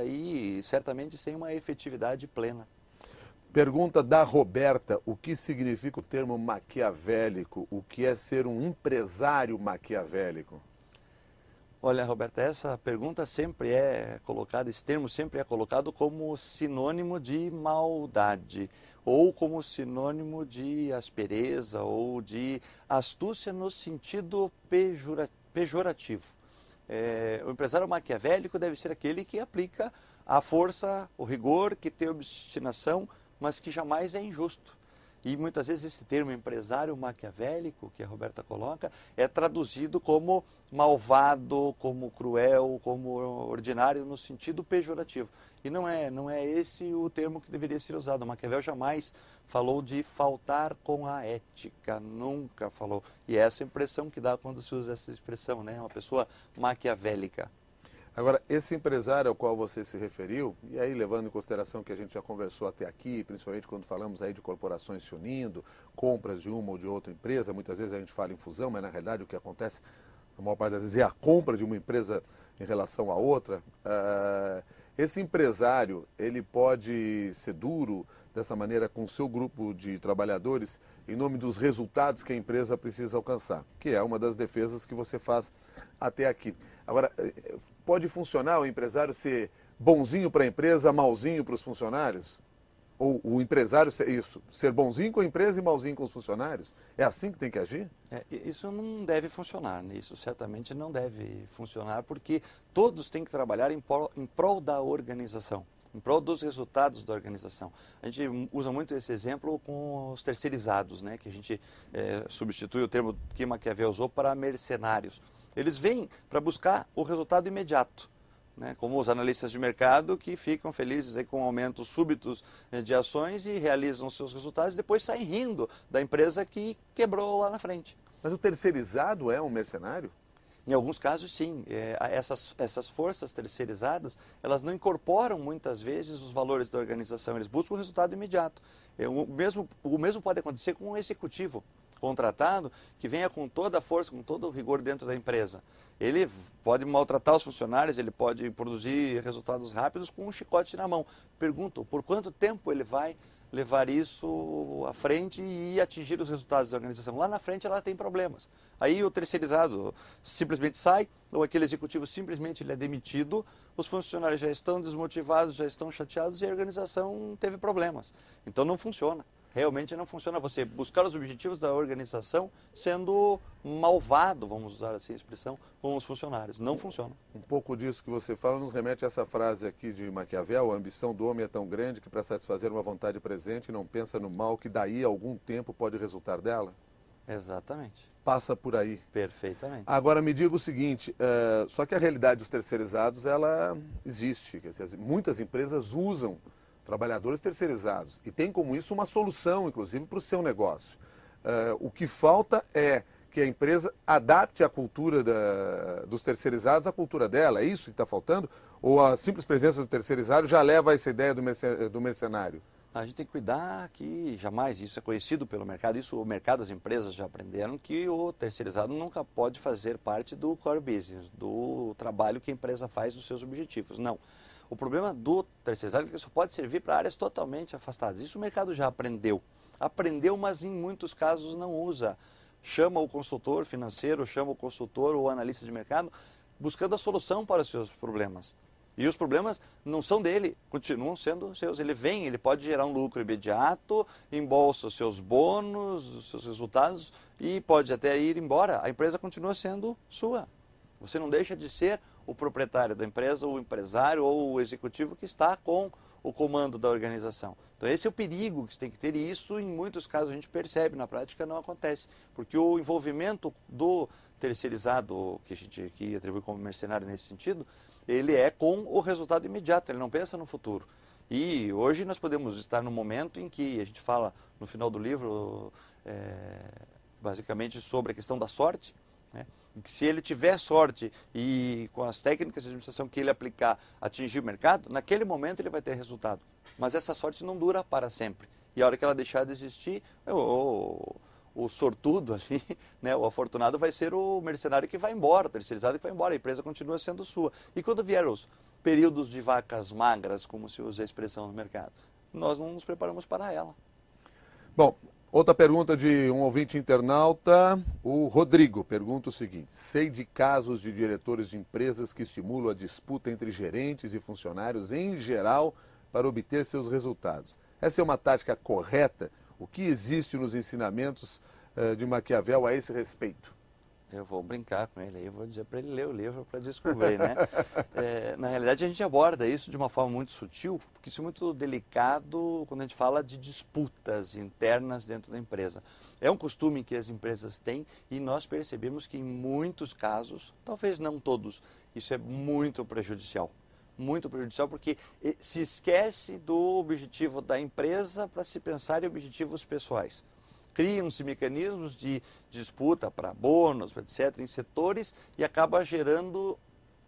e certamente sem uma efetividade plena. Pergunta da Roberta: o que significa o termo maquiavélico? O que é ser um empresário maquiavélico? Olha, Roberta, essa pergunta sempre é colocada, esse termo sempre é colocado como sinônimo de maldade, ou como sinônimo de aspereza, ou de astúcia no sentido pejorativo. O empresário maquiavélico deve ser aquele que aplica a força, o rigor, que tem obstinação, mas que jamais é injusto. E muitas vezes esse termo empresário maquiavélico, que a Roberta coloca, é traduzido como malvado, como cruel, como ordinário, no sentido pejorativo. E não é esse o termo que deveria ser usado. Maquiavel jamais falou de faltar com a ética, nunca falou. E é essa impressão que dá quando se usa essa expressão, né? Uma pessoa maquiavélica. Agora, esse empresário ao qual você se referiu, e aí levando em consideração que a gente já conversou até aqui, principalmente quando falamos aí de corporações se unindo, compras de uma ou de outra empresa, muitas vezes a gente fala em fusão, mas na realidade o que acontece, a maior parte das vezes, é a compra de uma empresa em relação à outra. Esse empresário, ele pode ser duro dessa maneira com o seu grupo de trabalhadores em nome dos resultados que a empresa precisa alcançar, que é uma das defesas que você faz até aqui. Agora, pode funcionar o empresário ser bonzinho para a empresa, malzinho para os funcionários? Ou o empresário ser bonzinho com a empresa e malzinho com os funcionários? É assim que tem que agir? Isso não deve funcionar, né? Isso certamente não deve funcionar, porque todos têm que trabalhar em prol da organização, em prol dos resultados da organização. A gente usa muito esse exemplo com os terceirizados, né? Que a gente substitui o termo que Maquiavel usou para mercenários. Eles vêm para buscar o resultado imediato, né? Como os analistas de mercado que ficam felizes aí com aumentos súbitos de ações e realizam seus resultados e depois saem rindo da empresa que quebrou lá na frente. Mas o terceirizado é um mercenário? Em alguns casos, sim. Essas forças terceirizadas, elas não incorporam muitas vezes os valores da organização, eles buscam o resultado imediato. O mesmo pode acontecer com um executivo contratado que venha com toda a força, com todo o rigor dentro da empresa. Ele pode maltratar os funcionários, ele pode produzir resultados rápidos com um chicote na mão. Pergunto, por quanto tempo ele vai levar isso à frente e atingir os resultados da organização? Lá na frente ela tem problemas. Aí o terceirizado simplesmente sai, ou aquele executivo simplesmente ele é demitido, os funcionários já estão desmotivados, já estão chateados e a organização teve problemas. Então não funciona. Realmente não funciona você buscar os objetivos da organização sendo malvado, vamos usar assim a expressão, com os funcionários. Não funciona. Um pouco disso que você fala nos remete a essa frase aqui de Maquiavel: a ambição do homem é tão grande que para satisfazer uma vontade presente não pensa no mal que daí a algum tempo pode resultar dela? Exatamente. Passa por aí. Perfeitamente. Agora me diga o seguinte, só que a realidade dos terceirizados, ela existe. Quer dizer, muitas empresas usam trabalhadores terceirizados e tem como isso uma solução, inclusive, para o seu negócio. O que falta é que a empresa adapte a cultura dos terceirizados à cultura dela. É isso que está faltando? Ou a simples presença do terceirizado já leva a essa ideia do mercenário? A gente tem que cuidar que jamais, isso é conhecido pelo mercado, isso o mercado, as empresas já aprenderam que o terceirizado nunca pode fazer parte do core business, do trabalho que a empresa faz dos seus objetivos. Não. O problema do terceirizado é que isso pode servir para áreas totalmente afastadas. Isso o mercado já aprendeu. Aprendeu, mas em muitos casos não usa. Chama o consultor financeiro, chama o consultor ou analista de mercado, buscando a solução para os seus problemas. E os problemas não são dele, continuam sendo seus. Ele vem, ele pode gerar um lucro imediato, embolsa os seus bônus, os seus resultados e pode até ir embora. A empresa continua sendo sua. Você não deixa de ser o proprietário da empresa, o empresário ou o executivo que está com o comando da organização. Então esse é o perigo que você tem que ter e isso em muitos casos a gente percebe, na prática não acontece. Porque o envolvimento do terceirizado, que a gente aqui atribui como mercenário nesse sentido, ele é com o resultado imediato, ele não pensa no futuro. E hoje nós podemos estar num momento em que a gente fala no final do livro, basicamente sobre a questão da sorte, né? Que se ele tiver sorte e com as técnicas de administração que ele aplicar atingir o mercado, naquele momento ele vai ter resultado. Mas essa sorte não dura para sempre. E a hora que ela deixar de existir, o sortudo ali, né, o afortunado vai ser o mercenário que vai embora, o terceirizado que vai embora, a empresa continua sendo sua. E quando vier períodos de vacas magras, como se usa a expressão no mercado. Nós não nos preparamos para ela. Bom, outra pergunta de um ouvinte internauta, o Rodrigo, pergunta o seguinte: sei de casos de diretores de empresas que estimulam a disputa entre gerentes e funcionários em geral para obter seus resultados. Essa é uma tática correta? O que existe nos ensinamentos de Maquiavel a esse respeito? Eu vou brincar com ele aí, vou dizer para ele ler o livro para descobrir, né? Na realidade, a gente aborda isso de uma forma muito sutil, porque isso é muito delicado quando a gente fala de disputas internas dentro da empresa. É um costume que as empresas têm e nós percebemos que em muitos casos, talvez não todos, isso é muito prejudicial. Muito prejudicial porque se esquece do objetivo da empresa para se pensar em objetivos pessoais. Criam-se mecanismos de disputa para bônus, etc., em setores e acaba gerando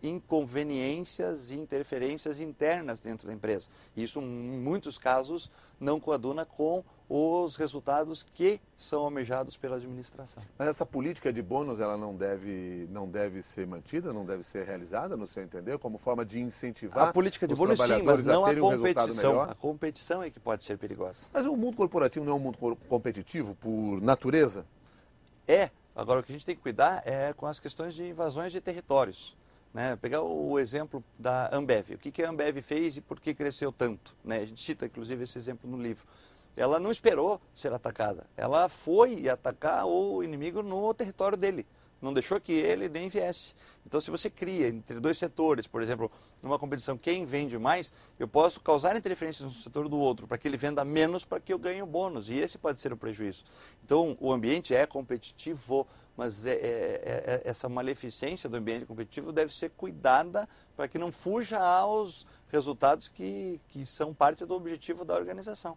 inconveniências e interferências internas dentro da empresa. Isso, em muitos casos, não coaduna com os resultados que são almejados pela administração. Mas essa política de bônus, ela não deve ser mantida, não deve ser realizada, no seu entender, como forma de incentivar a política de os bônus, sim, mas trabalhadores a não a terem um resultado competição. melhor? A competição é que pode ser perigosa. Mas o mundo corporativo não é um mundo competitivo por natureza? Agora o que a gente tem que cuidar é com as questões de invasões de territórios. Né? Pegar o exemplo da Ambev. O que a Ambev fez e por que cresceu tanto? Né? A gente cita, inclusive, esse exemplo no livro. Ela não esperou ser atacada. Ela foi atacar o inimigo no território dele. Não deixou que ele nem viesse. Então, se você cria entre dois setores, por exemplo, numa competição, quem vende mais, eu posso causar interferências no setor do outro para que ele venda menos para que eu ganhe o bônus. E esse pode ser o prejuízo. Então, o ambiente é competitivo, mas essa maleficência do ambiente competitivo deve ser cuidada para que não fuja aos resultados que são parte do objetivo da organização.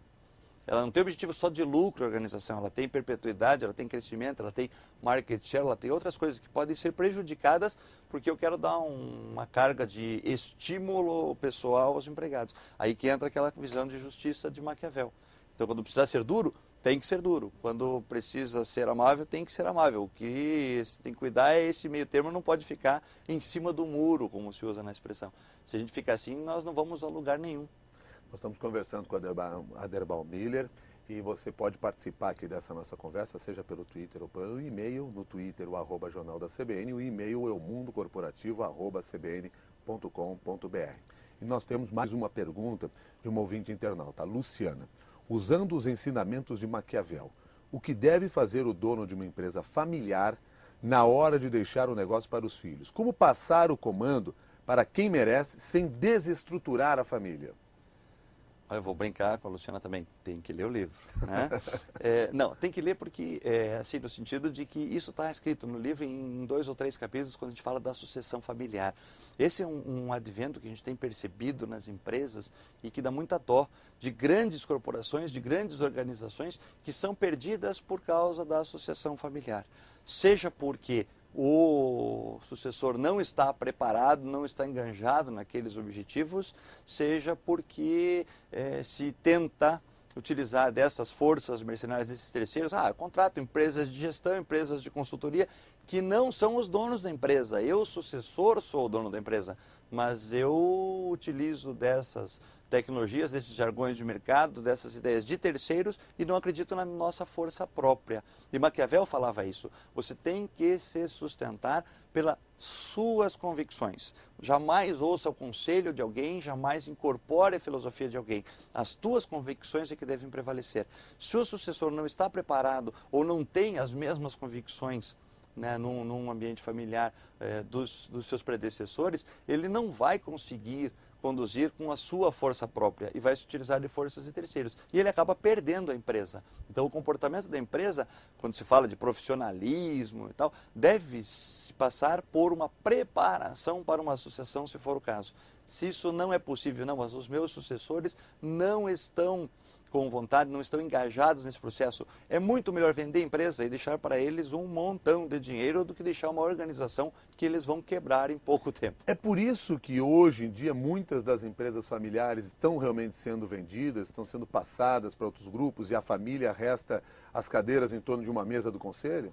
Ela não tem objetivo só de lucro, a organização, ela tem perpetuidade, ela tem crescimento, ela tem market share, ela tem outras coisas que podem ser prejudicadas porque eu quero dar uma carga de estímulo pessoal aos empregados. Aí que entra aquela visão de justiça de Maquiavel. Então, quando precisa ser duro, tem que ser duro. Quando precisa ser amável, tem que ser amável. O que se tem que cuidar é esse meio termo, não pode ficar em cima do muro, como se usa na expressão. Se a gente ficar assim, nós não vamos a lugar nenhum. Nós estamos conversando com a Aderbal Miller e você pode participar aqui dessa nossa conversa, seja pelo Twitter ou pelo e-mail. No Twitter, o @jornal da CBN, o e-mail é o mundocorporativo@cbn.com.br. E nós temos mais uma pergunta de uma ouvinte internauta, a Luciana. Usando os ensinamentos de Maquiavel, o que deve fazer o dono de uma empresa familiar na hora de deixar o negócio para os filhos? Como passar o comando para quem merece sem desestruturar a família? Eu vou brincar com a Luciana também, tem que ler o livro. Né? Não, tem que ler porque, assim, no sentido de que isso está escrito no livro em 2 ou 3 capítulos, quando a gente fala da sucessão familiar. Esse é um advento que a gente tem percebido nas empresas e que dá muita dó de grandes corporações, de grandes organizações que são perdidas por causa da sucessão familiar. Seja porque o sucessor não está preparado, não está enganjado naqueles objetivos, seja porque se tenta utilizar dessas forças mercenárias, desses terceiros, contrato empresas de gestão, empresas de consultoria, que não são os donos da empresa. Eu, sucessor, sou o dono da empresa, mas eu utilizo dessas tecnologias, desses jargões de mercado, dessas ideias de terceiros e não acredito na nossa força própria. E Maquiavel falava isso. Você tem que se sustentar pelas suas convicções. Jamais ouça o conselho de alguém, jamais incorpore a filosofia de alguém. As tuas convicções é que devem prevalecer. Se o sucessor não está preparado ou não tem as mesmas convicções, né, num ambiente familiar dos seus predecessores, ele não vai conseguir conduzir com a sua força própria e vai se utilizar de forças de terceiros. E ele acaba perdendo a empresa. Então, o comportamento da empresa, quando se fala de profissionalismo e tal, deve se passar por uma preparação para uma sucessão, se for o caso. Se isso não é possível, não, mas os meus sucessores não estão com vontade, não estão engajados nesse processo. É muito melhor vender a empresa e deixar para eles um montão de dinheiro do que deixar uma organização que eles vão quebrar em pouco tempo. É por isso que hoje em dia muitas das empresas familiares estão realmente sendo vendidas, estão sendo passadas para outros grupos e a família resta as cadeiras em torno de uma mesa do conselho?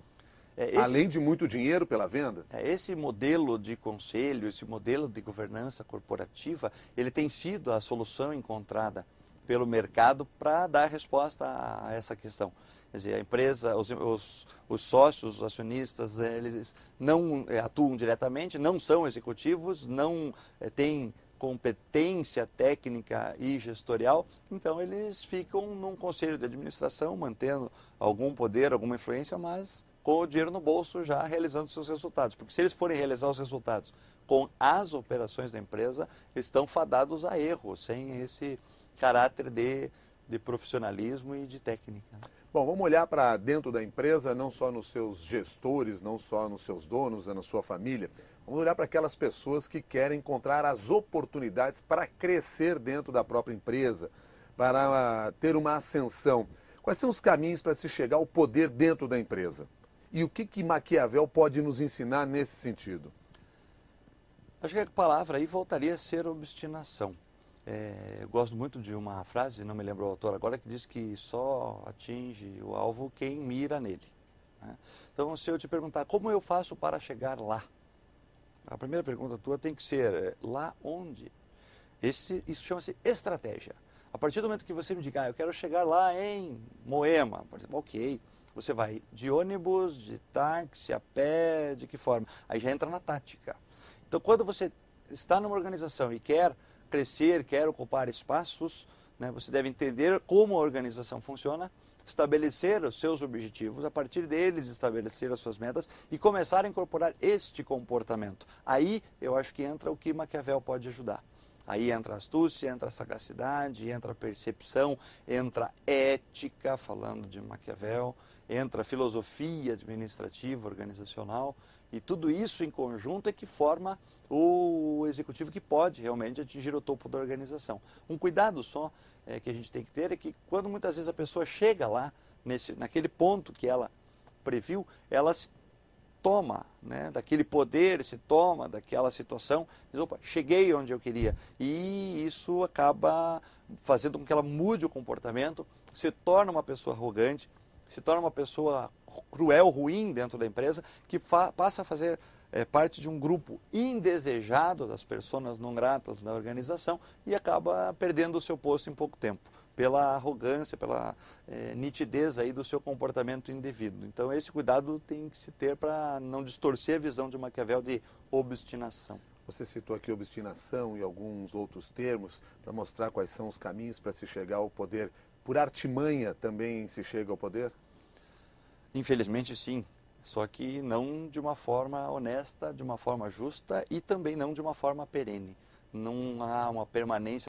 Além de muito dinheiro pela venda? Esse modelo de conselho, esse modelo de governança corporativa, ele tem sido a solução encontrada pelo mercado para dar resposta a essa questão. Quer dizer, a empresa, os sócios, os acionistas, eles não atuam diretamente, não são executivos, não têm competência técnica e gestorial, então eles ficam num conselho de administração, mantendo algum poder, alguma influência, mas com o dinheiro no bolso já realizando seus resultados. Porque se eles forem realizar os resultados com as operações da empresa, estão fadados a erro, sem esse caráter de profissionalismo e de técnica. Bom, vamos olhar para dentro da empresa, não só nos seus gestores, não só nos seus donos, na sua família. Vamos olhar para aquelas pessoas que querem encontrar as oportunidades para crescer dentro da própria empresa, para ter uma ascensão. Quais são os caminhos para se chegar ao poder dentro da empresa? E o que Maquiavel pode nos ensinar nesse sentido? Acho que a palavra aí voltaria a ser obstinação. Eu gosto muito de uma frase, não me lembro o autor agora, que diz que só atinge o alvo quem mira nele. Né? Então, se eu te perguntar como eu faço para chegar lá, a primeira pergunta tua tem que ser, lá onde? Isso chama-se estratégia. A partir do momento que você me diga, eu quero chegar lá em Moema, por exemplo, ok, você vai de ônibus, de táxi, a pé, de que forma? Aí já entra na tática. Então, quando você está numa organização e quer crescer, quer ocupar espaços, né, você deve entender como a organização funciona, estabelecer os seus objetivos, a partir deles estabelecer as suas metas e começar a incorporar este comportamento. Aí eu acho que entra o que Maquiavel pode ajudar. Aí entra a astúcia, entra a sagacidade, entra a percepção, entra a ética, falando de Maquiavel, entra a filosofia administrativa, organizacional, e tudo isso em conjunto é que forma o executivo que pode realmente atingir o topo da organização. Um cuidado só que a gente tem que ter é que quando muitas vezes a pessoa chega lá, naquele ponto que ela previu, ela se toma, né, daquele poder, se toma daquela situação, diz, opa, cheguei onde eu queria. E isso acaba fazendo com que ela mude o comportamento, se torna uma pessoa arrogante, se torna uma pessoa cruel, ruim dentro da empresa, que passa a fazer parte de um grupo indesejado das pessoas não gratas da organização e acaba perdendo o seu posto em pouco tempo, pela arrogância, pela nitidez aí do seu comportamento indevido. Então esse cuidado tem que se ter para não distorcer a visão de Maquiavel de obstinação. Você citou aqui obstinação e alguns outros termos para mostrar quais são os caminhos para se chegar ao poder. Por artimanha também se chega ao poder? Infelizmente sim, só que não de uma forma honesta, de uma forma justa e também não de uma forma perene. Não há uma permanência